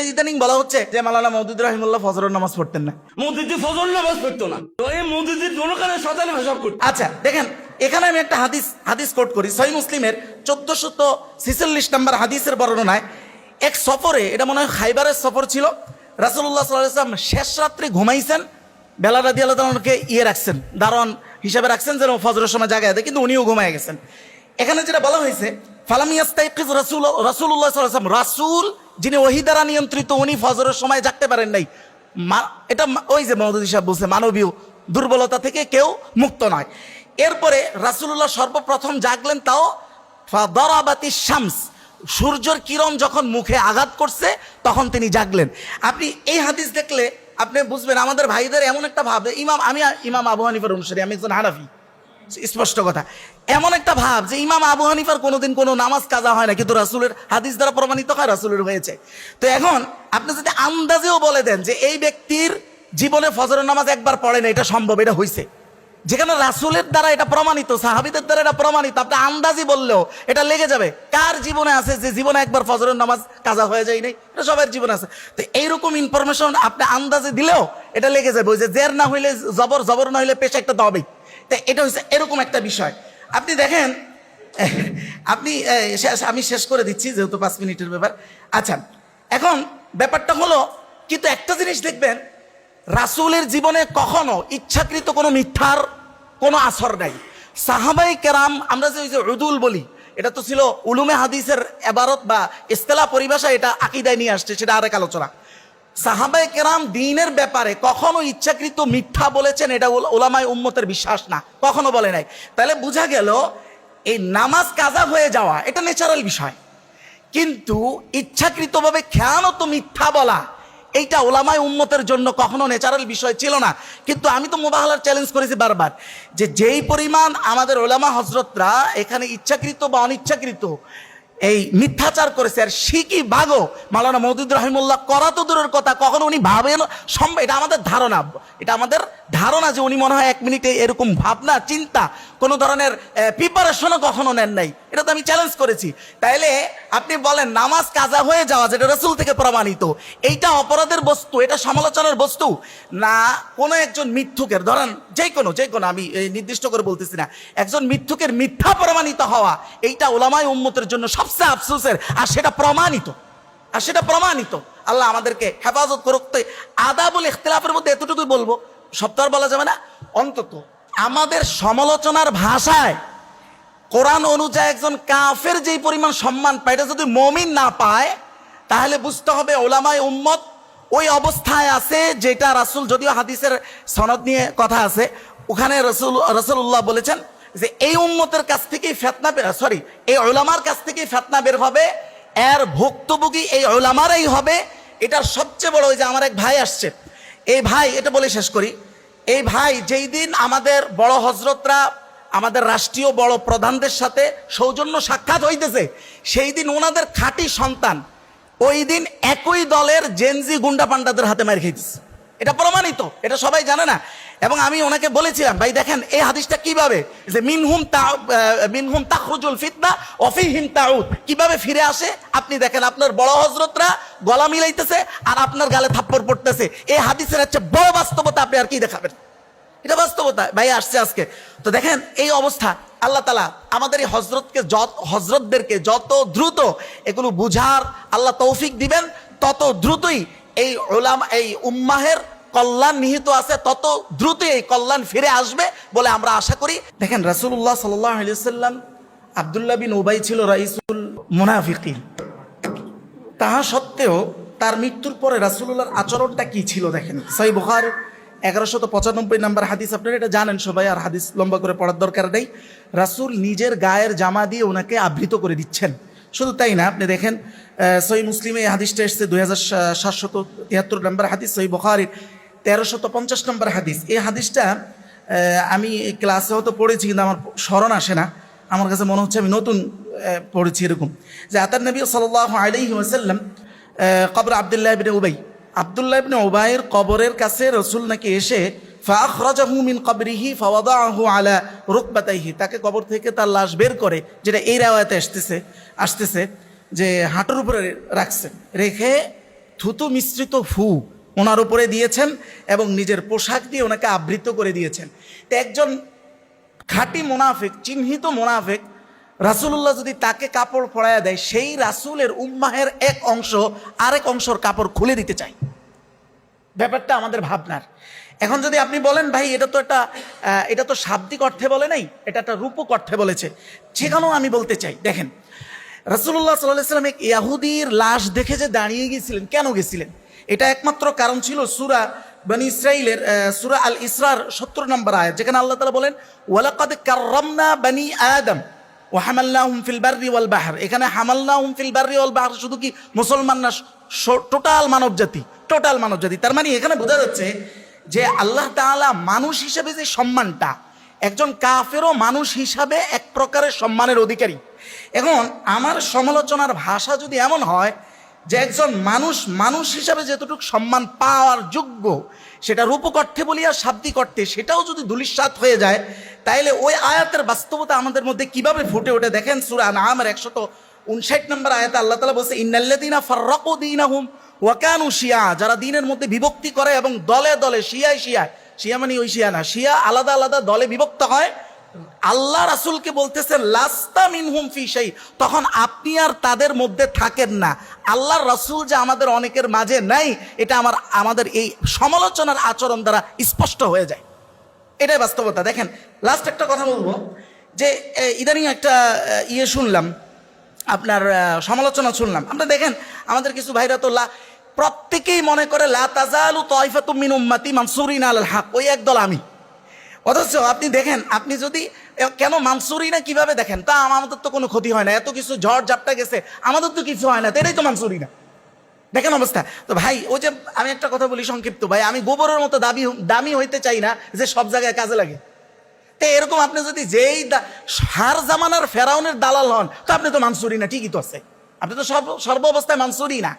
এই ইদানিং বলা হচ্ছে যে মাওলানা মওদুদী রাহিমাহুল্লাহ ফজরের নামাজ পড়তেন না। মসজিদে ফজর নামাজ পড়তো না, তো এই মসজিদের দোকানে শতানে হিসাব করতো। আচ্ছা দেখেন, এখানে আমি একটা হাদিস কোট করি, সহিহ মুসলিমের 1446 নম্বর হাদিসের বর্ণনায় এক সফরে, এটা মনে হয় খাইবারের সফর ছিল, রাসূলুল্লাহ সাল্লাল্লাহু আলাইহি ওয়াসাল্লাম শেষ রাত্রে ঘুমাইছেন, বেলাল রাদিয়াল্লাহু তাআলাকে রাখছেন, দারোয়ান হিসাবে রাখছেন যেন ফজরের সময় জাগায় দেয়, কিন্তু উনিও ঘুমায় গেছেন। এখানে যেটা বলা হয়েছে, ফালাম ইয়াস্তাইকিজ রাসূলুল্লাহ সাল্লাল্লাহু আলাইহি ওয়াসাল্লাম, রাসূল যিনি ওহী দ্বারা নিয়ন্ত্রিত, উনি ফজরের সময় জাগতে পারেন নাই। এটা ওই যে মওদুদী সাহেব বলছে, মানবীয় দুর্বলতা থেকে কেউ মুক্ত নয়। এরপরে রাসূলুল্লাহ সর্বপ্রথম জাগলেন, তাও ফাদারাবাতিশ শামস, সূর্যের কিরণ যখন মুখে আঘাত করছে তখন তিনি জাগলেন। আপনি এই হাদিস দেখলে আপনি বুঝবেন আমাদের ভাইদের এমন একটা ভাব, আমি ইমাম আবু হানিফার অনুসারী, আমি একজন হানাফি, স্পষ্ট কথা, এমন একটা ভাব যে ইমাম আবু হানিফার কোনোদিন কোনো নামাজ কাজা হয় না, কিন্তু রাসূলের হাদিস দ্বারা প্রমাণিত হয় রাসূলের হয়েছে। তো এখন আপনি যদি আন্দাজেও বলে দেন যে এই ব্যক্তির জীবনে ফজরের নামাজ একবার পড়ে না, এটা সম্ভব, এটা হয়েছে, যেখানে রাসূলের দ্বারা এটা প্রমাণিত, সাহাবীদের দ্বারা এটা প্রমাণিত, আপনি আন্দাজি বললেও এটা লেগে যাবে। কার জীবনে আছে যে জীবনে একবার ফজরের নামাজ কাজা হয়ে যায় নাই? এটা সবার জীবনে আছে। তো এইরকম ইনফরমেশন আপনি আন্দাজে দিলেও এটা লেগে যাবে, ওই যে জের না হইলে জবর, জবর না হইলে পেশ, একটা দবেই। তো এটা হচ্ছে এরকম একটা বিষয়। আপনি দেখেন, আমি শেষ করে দিচ্ছি যেহেতু 5 মিনিটের ব্যাপার। আচ্ছা, এখন ব্যাপারটা হলো, কিন্তু একটা জিনিস দেখবেন, রাসূলের জীবনে কখনো ইচ্ছাকৃত কোনো মিথ্যার কোনো আসর নাই। সাহাবায়ে কেরাম, আমরা যে ওই যে উদুল বলি, এটা তো ছিল উলুমে হাদিসের ইবারত বা ইসতিলাহ পরিভাষা, এটা আকীদায় নিয়ে আসছে, সেটা আরেক আলোচনা। সাহাবায়ে কেরাম দ্বীনের ব্যাপারে কখনো ইচ্ছাকৃত মিথ্যা বলেছেন, এটা উলামায়ে উম্মতের বিশ্বাস না, কখনো বলে নাই। তাহলে বোঝা গেল এই নামাজ কাজা হয়ে যাওয়া এটা ন্যাচারাল বিষয়, কিন্তু ইচ্ছাকৃতভাবে খেয়ানত মিথ্যা বলা এইটা উলামায়ে উম্মতের জন্য কখনো ন্যাচারাল বিষয় ছিল না। কিন্তু আমি তো মুবাহালার চ্যালেঞ্জ করেছি বারবার, যে যেই পরিমাণ আমাদের উলামা হযরতরা এখানে ইচ্ছাকৃত বা অনিচ্ছাকৃত এই মিথ্যাচার করেছে, আর শিকি ভাগও মাওলানা মওদুদী রাহিমাহুল্লাহ করা তো দূরের কথা, কখনো উনি ভাবেন সম্ভব, এটা আমাদের ধারণা যে উনি মনে হয় 1 মিনিটে এরকম ভাবনা চিন্তা কোনো ধরনের প্রিপারেশনও কখনো নেন নাই, এটা তো আমি চ্যালেঞ্জ করেছি। তাইলে আপনি বলেন নামাজ কাজা হয়ে যাওয়া, যেটা রাসূল থেকে প্রমাণিত, এইটা অপরাধের বস্তু, এটা সমালোচনার বস্তু না? কোনো একজন মিথ্যুকের, ধরেন যে কোনো আমি নির্দিষ্ট করে বলতেছি না, একজন মিথ্যুকের মিথ্যা প্রমাণিত হওয়া, এইটা উলামায়ে উম্মতের জন্য সবচেয়ে আফসোসের, আর সেটা প্রমাণিত। আল্লাহ আমাদেরকে হেফাজত করুক। আদাবুল ইখতিলাফের মধ্যে এতটুকুই বলবো, সপ্তাহ বলা যাবে না, অন্তত আমাদের সমালোচনার ভাষায় কোরআন অনুযায়ী একজন কাফের যেই পরিমাণ সম্মান পায়, এটা যদি মুমিন না পায়, তাহলে বুঝতে হবে উলামায়ে উম্মত ওই অবস্থায় আছে যেটা রাসূল, যদিও হাদিসের সনদ নিয়ে কথা আছে, ওখানে রাসূলুল্লাহ বলেছেন যে এই উম্মতের কাছ থেকেই এই উলামার কাছ থেকেই ফিতনা বের হবে, এর ভুক্তভোগী এই উলামারাই হবে। এটার সবচেয়ে বড়, ওই যে আমার এক ভাই আসছে, এই ভাই, এটা বলে শেষ করি, এই ভাই যেই দিন আমাদের বড় হযরতরা, আমাদের রাষ্ট্রীয় বড় প্রধানদের সাথে সৌজন্য সাক্ষাৎ হইতেছে, সেই দিন ওনাদের খাঁটি সন্তান ওই দিন একই দলের জেনজি গুন্ডা পান্ডাদের হাতে মার খেয়েছে, এটা প্রমাণিত, এটা সবাই জানে না। এবং আমি ওনাকে বলেছিলাম, ভাই দেখেন এই হাদিসটা কিভাবে, যে মিনহুম তাখরুজুল ফিতনা ওয়া ফীহিম তাউদ, কিভাবে ফিরে আসে। আপনি দেখেন আপনার বড় হযরতরা গলা মিলাইতেছে আর আপনার গালে থাপ্পড় পড়তেছে, এই হাদিসের হচ্ছে বড় বাস্তবতা, আপনি আর কি দেখাবেন? এটা বাস্তবতা ভাই, আসছে আজকে। তো দেখেন এই অবস্থা, আল্লাহ তাআলা আমাদের এই হযরতদেরকে যত দ্রুত এগুলো বুঝার আল্লাহ তৌফিক দিবেন, তত দ্রুতই এই উম্মাহের কল্যাণ নিহিত আছে, তত দ্রুতই এই কল্যাণ ফিরে আসবে বলে আমরা আশা করি। দেখেন রাসূলুল্লাহ সাল্লাল্লাহু আলাইহি ওয়াসাল্লাম, আব্দুল্লাহ বিন উবাই ছিল রাইসুল মুনাফিকিন, তাহা সত্ত্বেও তার মৃত্যুর পরে রাসূলুল্লাহর আচরণটা কি ছিল দেখেন। সহিহ বুখারী 1195 নম্বর হাদিস, আপনারা এটা জানেন সবাই, আর হাদিস লম্বা করে পড়ার দরকার নেই। রাসূল নিজের গায়ের জামা দিয়ে ওনাকে আবৃত করে দিচ্ছেন। শুধু তাই না, আপনি দেখেন সহিহ মুসলিমে এই হাদিসটা এসেছে 2773 নম্বর হাদিস, সহিহ বুখারীর 1350 নম্বর হাদিস। এই হাদিসটা আমি ক্লাসে হয়তো পড়েছি, কিন্তু আমার স্মরণ আসে না, আমার কাছে মনে হচ্ছে আমি নতুন পড়েছি এরকম, যে আতান নবী সাল্লাল্লাহু আলাইহি ওয়াসাল্লাম কবর আব্দুল্লাহ ইবনে উবাই, আব্দুল্লাহ ইবনে উবাইয়ের কবরের কাছে রাসূল নাকি এসে ফাখরাজাহু মিন কবরিহি ফাওয়াদাহু আলা রুকবাতাইহি, তাকে কবর থেকে তার লাশ বের করে, যেটা এই রাওয়ায়াতে আসতেছে যে হাঁটুর উপরে রাখছেন, রেখে থুতু মিশ্রিত ফু ওনার উপরে দিয়েছেন এবং নিজের পোশাক দিয়ে ওনাকে আবৃত করে দিয়েছেন। তো একজন খাঁটি মোনাফেক, চিহ্নিত মোনাফেক, রাসূলুল্লাহ যদি তাকে কাপড় পরাইয়া দেয়, সেই রাসূলের উম্মাহের এক অংশ আরেক অংশর কাপড় খুলে দিতে চায়। ব্যাপারটা আমাদের ভাবনার। এখন যদি আপনি বলেন ভাই এটা তো শাব্দিক অর্থে বলে নাই, এটা একটা রূপক অর্থে বলেছে, সেখানেও আমি বলতে চাই, দেখেন রাসূলুল্লাহ সাল্লাল্লাহু আলাইহি ওয়াসাল্লাম এক ইহুদির লাশ দেখে যে দাঁড়িয়ে গেছিলেন, কেন গেছিলেন? এটা একমাত্র কারণ ছিল সূরা বনী ইসরাইলের সূরা আল ইসরার 70 নম্বর আয়াত, যেখানে আল্লাহ তাআলা বলেন ওয়ালাকাদ কাররামনা বনী আদম ওয়া হামালনাহুম ফিল বাররি ওয়াল বাহর। এখানে হামালনাহুম ফিল বাররি ওয়াল বাহর শুধু কি মুসলমান না, টোটাল মানবজাতি, টোটাল মানবজাতি। তার মানে এখানে বোঝা যাচ্ছে যে আল্লাহ তাআলা মানুষ হিসেবে যে সম্মানটা, একজন কাফেরও মানুষ হিসাবে এক প্রকারের সম্মানের অধিকারী। এখন আমার সমালোচনার ভাষা যদি এমন হয় যে একজন মানুষ হিসাবে যতটুকু সম্মান পাওয়ার যোগ্য, সেটা রূপক অর্থে বলি আর শাব্দিক অর্থে সেটাও যদি ধূলিসাৎ হয়ে যায়, তাইলে ওই আয়াতের বাস্তবতা আমাদের মধ্যে কিভাবে ফুটে ওঠে দেখেন। সূরা আনআমের 159 নম্বর আয়াতে আল্লাহ তাআলা বলছে ইন্নাল্লাযীনা ফাররাকু দীনাহুম ওয়া কানু শিয়া, যারা দ্বীনের মধ্যে বিভক্তি করে এবং দলে দলে শিয়া মানে ওই শিয়া না, শিয়া আলাদা আলাদা দলে বিভক্ত হয়, আল্লাহ রাসূলকে বলতেছেন লাস্তা মিনহুম ফি শাই, তখন আপনি আর তাদের মধ্যে থাকেন না। আল্লাহর রাসূল যে আমাদের অনেকের মাঝে নাই, এটা আমাদের এই সমালোচনার আচরণ দ্বারা স্পষ্ট হয়ে যায়। এটাই বাস্তবতা। দেখেন লাস্ট একটা কথা বলবো, যে ইদানিং একটা শুনলাম, আপনার সমালোচনা শুনলাম। আমরা দেখেন আমাদের কিছু ভাইরা তো প্রত্যেকেই মনে করে লা তাজালু তাইফাতুম মিন উম্মতি মানসুরিনা আলাল হক, ওই একদল আমি। অথচ আপনি দেখেন, আপনি যদি কেন মানসুরিনা কিভাবে দেখেন, তা আমাদের তো কোনো ক্ষতি হয় না, এত কিছু ঝড় ঝাপটা গেছে, আমাদের তো কিছু হয় না, তো এটাই তো মানসুরিনা। দেখেন অবস্থা। তো ভাই ওই যে আমি একটা কথা বলি সংক্ষিপ্ত, ভাই আমি গোবরের মতো দামি হইতে চাই না যে সব জায়গায় কাজে লাগে। তো এরকম আপনি যদি যেই হার জামানার ফেরাউনের দালাল হন, তো আপনি তো মানসুরি না, ঠিকই তো আছে, আপনি তো সর্ব অবস্থায় মানসুরি না।